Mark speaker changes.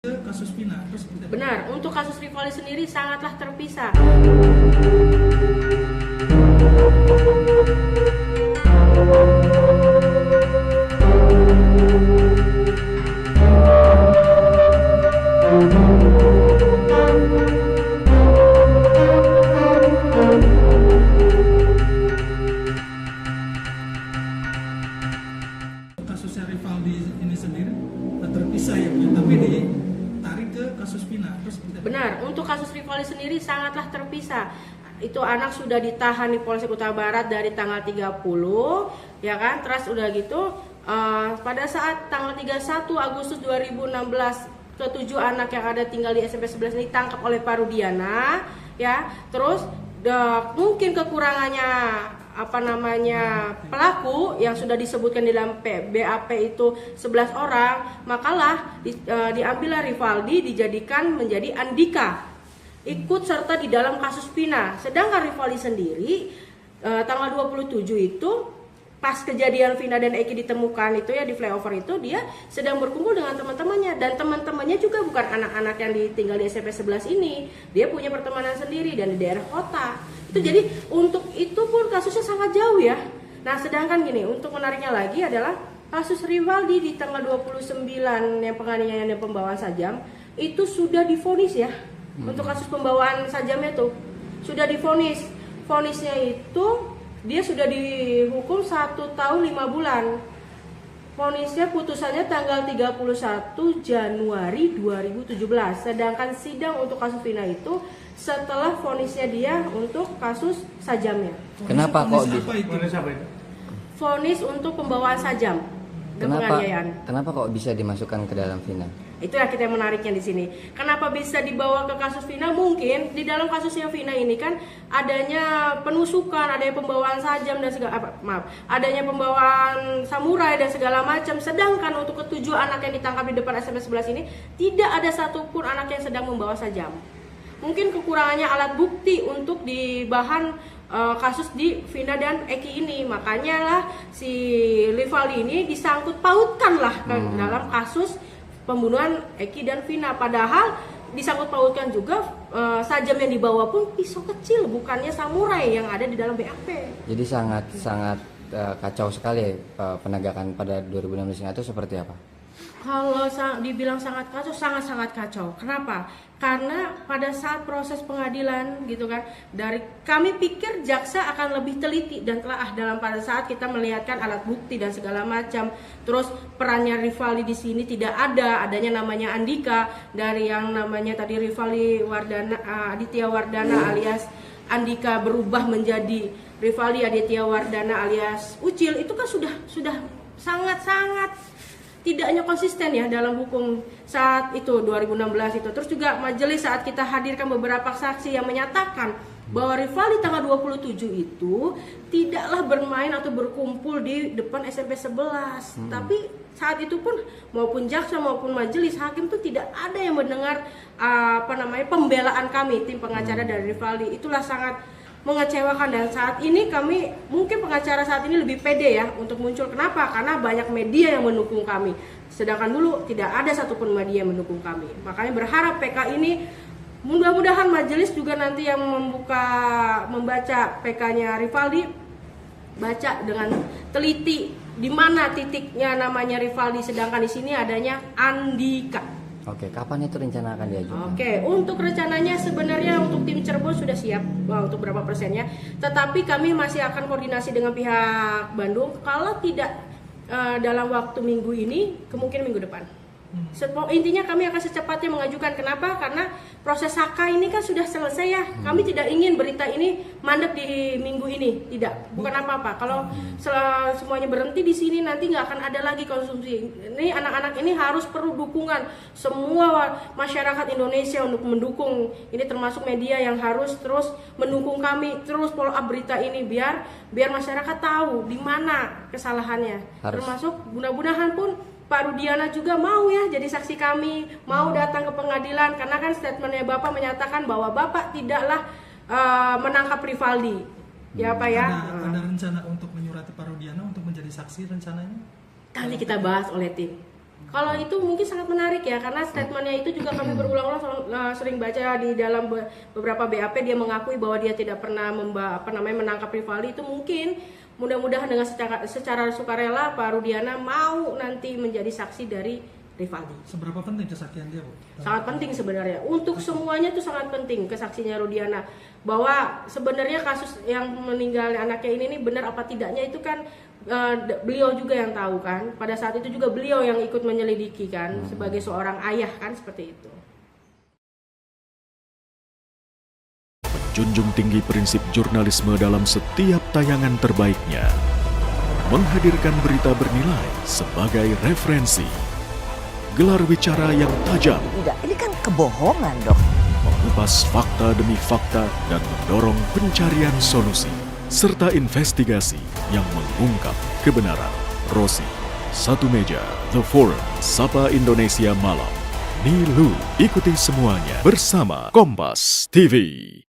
Speaker 1: Kasus Vina.
Speaker 2: Benar, untuk kasus Rivaldi sendiri sangatlah terpisah.
Speaker 1: Kasusnya Rivaldi ini sendiri terpisah ya, tapi ditarik ke kasus Vina.
Speaker 2: Benar, untuk kasus Rivaldi sendiri sangatlah terpisah. Itu anak sudah ditahan di Polsek Kuta Barat dari tanggal 30, ya kan? Terus udah gitu, pada saat tanggal 31 Agustus 2016, ketujuh anak yang ada tinggal di SMP 11 ini ditangkap oleh Pak Rudiana, ya. Terus mungkin kekurangannya pelaku yang sudah disebutkan di dalam BAP itu 11 orang, makalah diambillah Rivaldi dijadikan menjadi Andika, ikut serta di dalam kasus Vina. Sedangkan Rivaldi sendiri tanggal 27 itu pas kejadian Vina dan Eki ditemukan itu ya di flyover itu, dia sedang berkumpul dengan teman-temannya, dan teman-temannya juga bukan anak-anak yang tinggal di SMP 11 ini. Dia punya pertemanan sendiri dan di daerah kota. Itu jadi untuk itu pun kasusnya sangat jauh ya. Nah, sedangkan gini, untuk menariknya lagi adalah kasus Rivaldi di tanggal 29 yang penganiayaan dan pembawaan sajam itu sudah divonis ya. Untuk kasus pembawaan sajamnya itu sudah divonis. Vonisnya itu dia sudah dihukum 1 tahun 5 bulan. Vonisnya putusannya tanggal 31 Januari 2017. Sedangkan sidang untuk kasus Vina itu setelah vonisnya dia untuk kasus sajamnya.
Speaker 3: Kenapa kok
Speaker 2: Vonis untuk pembawaan sajam dan penganiayaan.
Speaker 3: Kenapa kok bisa dimasukkan ke dalam Vina?
Speaker 2: Itu ya kita menariknya di sini. Kenapa bisa dibawa ke kasus Vina? Mungkin di dalam kasusnya Vina ini kan adanya penusukan, adanya pembawaan sajam dan adanya pembawaan samurai dan segala macam. Sedangkan untuk ketujuh anak yang ditangkap di depan SMP 11 ini tidak ada satupun anak yang sedang membawa sajam. Mungkin kekurangannya alat bukti untuk di bahan kasus di Vina dan Eki ini. Makanya lah si Rivaldi ini disangkut pautkan lah ke dalam kasus pembunuhan Eki dan Vina. Padahal disangkut pautkan juga sajam yang dibawa pun pisau kecil, bukannya samurai yang ada di dalam BAP.
Speaker 3: Jadi sangat kacau sekali penegakan pada 2016 itu seperti apa?
Speaker 2: Kalau dibilang sangat kacau, sangat kacau. Kenapa? Karena pada saat proses pengadilan gitu kan, dari kami pikir jaksa akan lebih teliti dan telaah dalam pada saat kita melihatkan alat bukti dan segala macam. Terus perannya Rivaldi di sini tidak adanya namanya Andika, dari yang namanya tadi Rivaldi Aditya Wardana alias Andika berubah menjadi Rivaldi Aditya Wardana alias Ucil. Itu kan sudah sangat tidaknya konsisten ya dalam hukum saat itu 2016 itu. Terus juga majelis saat kita hadirkan beberapa saksi yang menyatakan bahwa Rivaldi tanggal 27 itu tidaklah bermain atau berkumpul di depan SMP 11. Tapi saat itu pun maupun jaksa maupun majelis hakim itu tidak ada yang mendengar pembelaan kami tim pengacara dari Rivaldi. Itulah sangat mengecewakan, dan saat ini kami mungkin pengacara saat ini lebih pede ya untuk muncul. Kenapa? Karena banyak media yang mendukung kami, sedangkan dulu tidak ada satupun media yang mendukung kami. Makanya berharap PK ini mudah-mudahan majelis juga nanti yang membaca PK-nya Rivaldi baca dengan teliti di mana titiknya namanya Rivaldi, sedangkan di sini adanya Andika.
Speaker 3: Oke, kapan itu rencana akan diajukan?
Speaker 2: Oke, untuk rencananya sebenarnya untuk tim Cirebon sudah siap untuk berapa persennya. Tetapi kami masih akan koordinasi dengan pihak Bandung. Kalau tidak dalam waktu minggu ini, kemungkinan minggu depan. Intinya kami akan secepatnya mengajukan. Kenapa? Karena proses HK ini kan sudah selesai ya. Kami tidak ingin berita ini mandek di minggu ini. Tidak, bukan apa-apa. Kalau semuanya berhenti di sini nanti nggak akan ada lagi konsumsi. Ini anak-anak ini harus perlu dukungan semua masyarakat Indonesia untuk mendukung. Ini termasuk media yang harus terus mendukung kami, terus follow up berita ini biar masyarakat tahu di mana kesalahannya. Termasuk mudah-mudahan pun Pak Rudiana juga mau ya jadi saksi kami, mau datang ke pengadilan, karena kan statementnya Bapak menyatakan bahwa Bapak tidaklah menangkap Rivaldi. Ya Pak ya.
Speaker 1: Ada rencana untuk menyurati Pak Rudiana untuk menjadi saksi rencananya?
Speaker 2: Nanti kita bahas oleh tim. Kalau itu mungkin sangat menarik ya, karena statementnya itu juga kami berulang-ulang sering baca di dalam beberapa BAP, dia mengakui bahwa dia tidak pernah menangkap Rivaldi. Itu mungkin mudah-mudahan dengan secara sukarela Pak Rudiana mau nanti menjadi saksi dari Rivaldi.
Speaker 1: Seberapa penting kesaksian dia, Bu?
Speaker 2: Sangat penting sebenarnya. Untuk semuanya itu sangat penting kesaksiannya Rudiana. Bahwa sebenarnya kasus yang meninggalnya anaknya ini benar apa tidaknya itu kan beliau juga yang tahu kan. Pada saat itu juga beliau yang ikut menyelidiki kan sebagai seorang ayah kan, seperti itu.
Speaker 4: Menjunjung tinggi prinsip jurnalisme dalam setiap tayangan terbaiknya. Menghadirkan berita bernilai sebagai referensi. Gelar bicara yang tajam,
Speaker 5: Tidak, ini kan kebohongan dong.
Speaker 4: mengupas fakta demi fakta dan mendorong pencarian solusi, serta investigasi yang mengungkap kebenaran. Rosi, Satu Meja, The Forum, Sapa Indonesia Malam. Nilu, ikuti semuanya bersama Kompas TV.